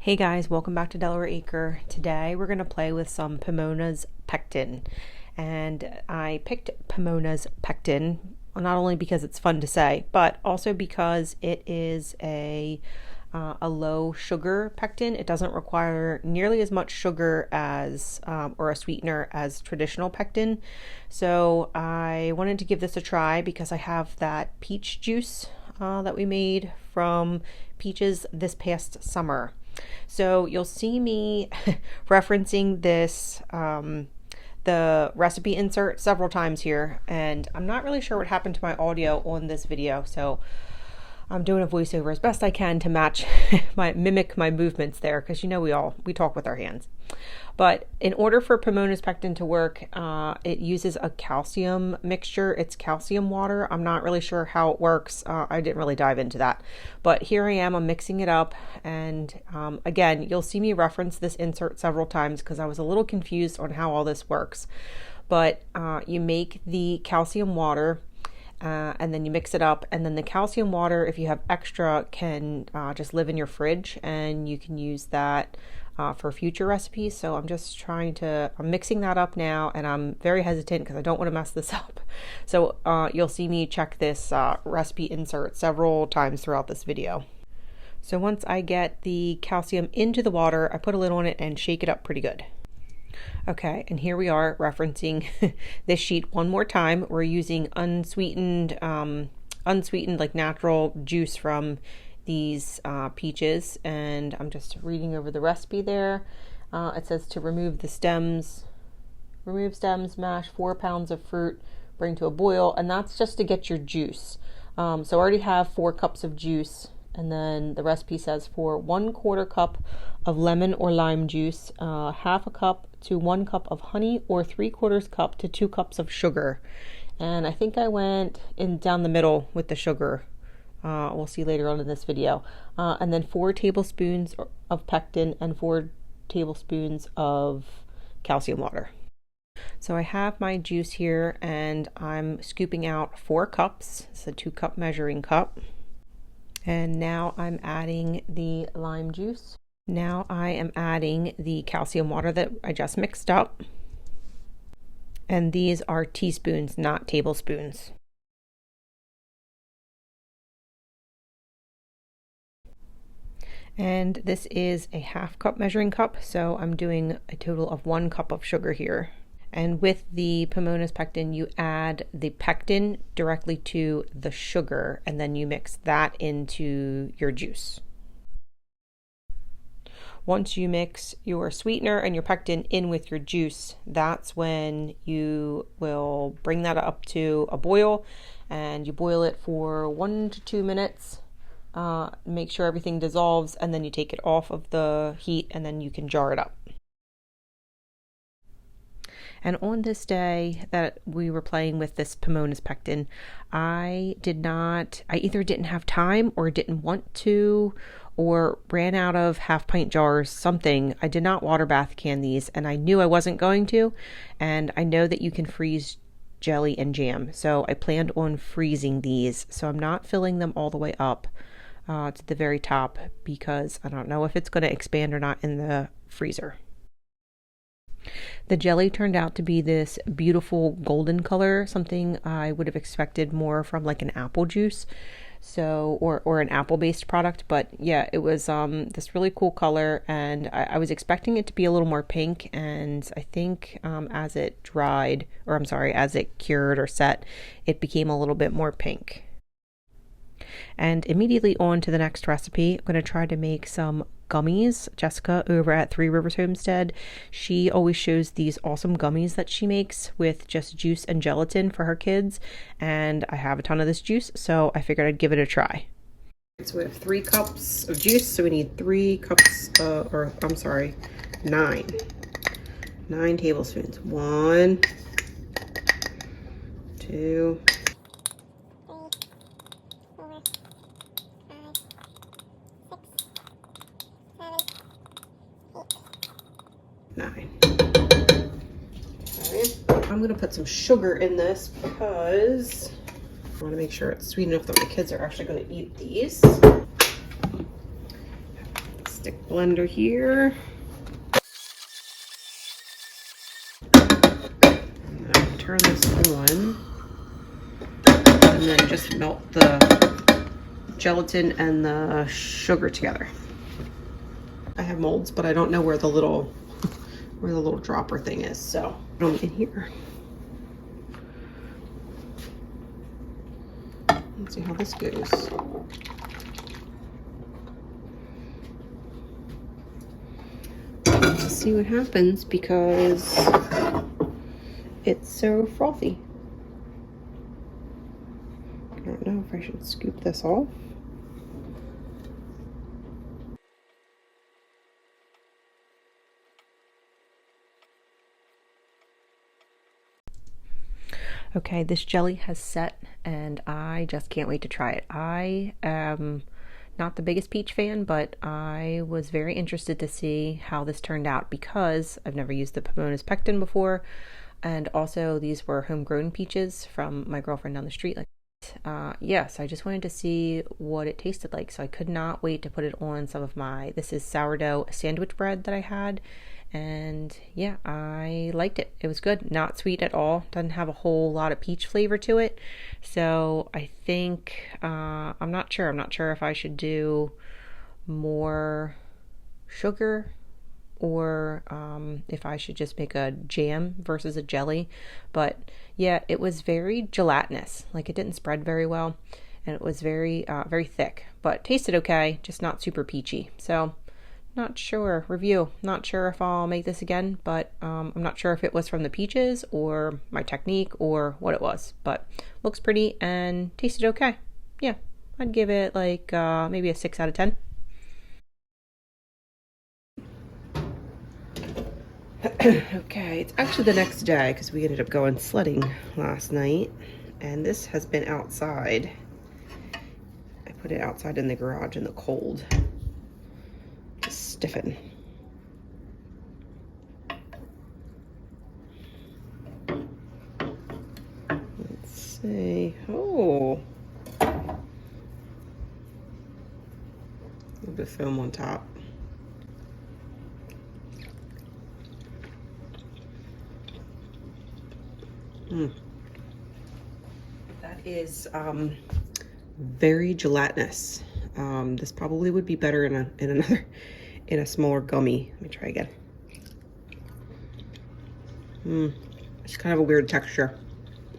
Hey guys, welcome back to Delaware Acre. Today we're going to play with some Pomona's Pectin. And I picked Pomona's Pectin not only because it's fun to say, but also because it is a low sugar pectin. It doesn't require nearly as much sugar as or a sweetener as traditional pectin. So I wanted to give this a try because I have that peach juice that we made from peaches this past summer. So you'll see me referencing this, the recipe insert several times here, and I'm not really sure what happened to my audio on this video, so I'm doing a voiceover as best I can to mimic my movements there, because you know we talk with our hands. But in order for Pomona's Pectin to work, it uses a calcium mixture. It's calcium water. I'm not really sure how it works. I didn't really dive into that. But here I am, I'm mixing it up. And again, you'll see me reference this insert several times because I was a little confused on how all this works. But you make the calcium water, and then you mix it up, and then the calcium water, if you have extra, can just live in your fridge, and you can use that for future recipes. So I'm mixing that up now, and I'm very hesitant because I don't want to mess this up. So you'll see me check this recipe insert several times throughout this video. So once I get the calcium into the water, I put a lid on it and shake it up pretty good. Okay, and here we are referencing this sheet one more time. We're using unsweetened like natural juice from these peaches, and I'm just reading over the recipe there. It says to remove stems, mash 4 pounds of fruit, bring to a boil, and that's just to get your juice. So I already have 4 cups of juice. And then the recipe says for 1/4 cup of lemon or lime juice, 1/2 cup to 1 cup of honey, or 3/4 cup to 2 cups of sugar. And I think I went down the middle with the sugar. We'll see later on in this video. And then 4 tablespoons of pectin and 4 tablespoons of calcium water. So I have my juice here, and I'm scooping out 4 cups. It's a 2-cup measuring cup. And now I'm adding the lime juice. Now I am adding the calcium water that I just mixed up. And these are teaspoons, not tablespoons. And this is a 1/2 cup measuring cup, so I'm doing a total of 1 cup of sugar here. And with the Pomona's Pectin, you add the pectin directly to the sugar, and then you mix that into your juice. Once you mix your sweetener and your pectin in with your juice, that's when you will bring that up to a boil, and you boil it for 1 to 2 minutes. Make sure everything dissolves, and then you take it off of the heat, and then you can jar it up. And on this day that we were playing with this Pomona's Pectin, I either didn't have time or didn't want to, or ran out of 1/2 pint jars, something. I did not water bath can these, and I knew I wasn't going to, and I know that you can freeze jelly and jam, so I planned on freezing these. So I'm not filling them all the way up to the very top, because I don't know if it's going to expand or not in the freezer. The jelly turned out to be this beautiful golden color, something I would have expected more from like an apple juice, so or an apple-based product. But yeah, it was this really cool color, and I was expecting it to be a little more pink, and I think as it cured or set, it became a little bit more pink. And immediately on to the next recipe. I'm going to try to make some gummies. Jessica over at 3 Rivers Homestead, she always shows these awesome gummies that she makes with just juice and gelatin for her kids, and I have a ton of this juice, so I figured I'd give it a try. So we have 3 cups of juice, so we need 9 tablespoons. 1, 2, 9. Okay. I'm going to put some sugar in this because I want to make sure it's sweet enough that my kids are actually going to eat these. Stick blender here. Turn this on. And then just melt the gelatin and the sugar together. I have molds, but I don't know where the little dropper thing is, so put them in here. Let's see how this goes. Let's see what happens because it's so frothy. I don't know if I should scoop this off. Okay, this jelly has set and I just can't wait to try it. I am not the biggest peach fan, but I was very interested to see how this turned out because I've never used the Pomona's Pectin before, and also these were homegrown peaches from my girlfriend down the street. Yes, I just wanted to see what it tasted like, so I could not wait to put it on some of this is sourdough sandwich bread that I had, and yeah, I liked it. It was good, not sweet at all, doesn't have a whole lot of peach flavor to it, so I think, I'm not sure if I should do more sugar or if I should just make a jam versus a jelly. But yeah, it was very gelatinous, like it didn't spread very well, and it was very thick, but tasted okay, just not super peachy. So not sure. Not sure if I'll make this again, but I'm not sure if it was from the peaches or my technique or what it was, but looks pretty and tasted okay. Yeah, I'd give it like maybe a 6 out of 10. Okay, it's actually the next day because we ended up going sledding last night, and this has been outside. I put it outside in the garage in the cold to stiffen. Let's see. Oh, a little bit of foam on top. That is very gelatinous. This probably would be better in a smaller gummy. Let me try again. It's kind of a weird texture.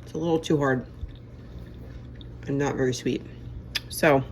It's a little too hard and not very sweet. So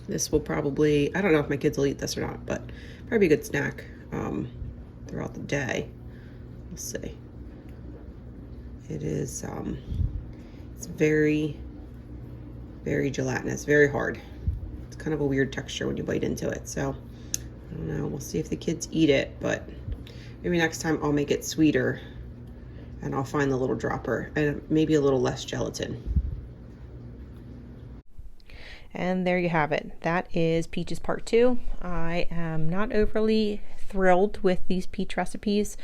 this will probably, I don't know if my kids will eat this or not, but probably a good snack throughout the day. We'll see. It is, it's very, very gelatinous, very hard. It's kind of a weird texture when you bite into it. So, I don't know, we'll see if the kids eat it, but maybe next time I'll make it sweeter and I'll find the little dropper and maybe a little less gelatin. And there you have it. That is Peaches Part 2. I am not overly thrilled with these peach recipes,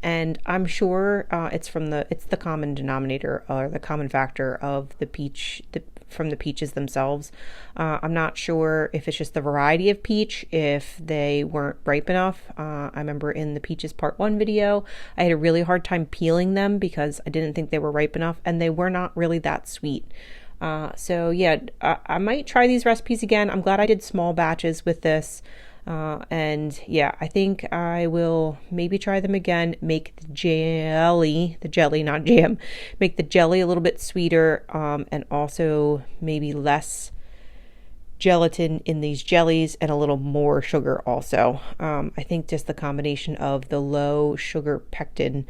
and I'm sure it's the common denominator or the common factor of the peach from the peaches themselves. I'm not sure if it's just the variety of peach, if they weren't ripe enough. I remember in the Peaches Part 1 video, I had a really hard time peeling them because I didn't think they were ripe enough, and they were not really that sweet. So yeah, I might try these recipes again. I'm glad I did small batches with this. And yeah, I think I will maybe try them again, make the jelly, not jam, make the jelly a little bit sweeter, and also maybe less gelatin in these jellies and a little more sugar also. I think just the combination of the low sugar pectin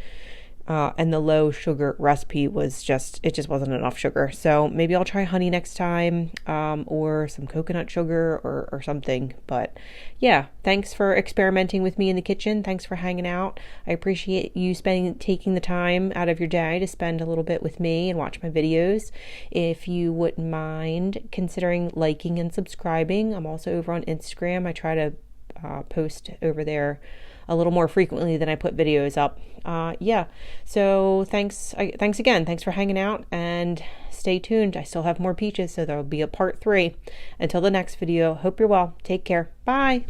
and the low sugar recipe was just wasn't enough sugar. So maybe I'll try honey next time, or some coconut sugar or something. But yeah, thanks for experimenting with me in the kitchen. Thanks for hanging out. I appreciate you taking the time out of your day to spend a little bit with me and watch my videos. If you wouldn't mind considering liking and subscribing. I'm also over on Instagram. I try to post over there a little more frequently than I put videos up. Yeah, so thanks again. Thanks for hanging out, and stay tuned. I still have more peaches, so there will be a part 3. Until the next video, hope you're well. Take care. Bye.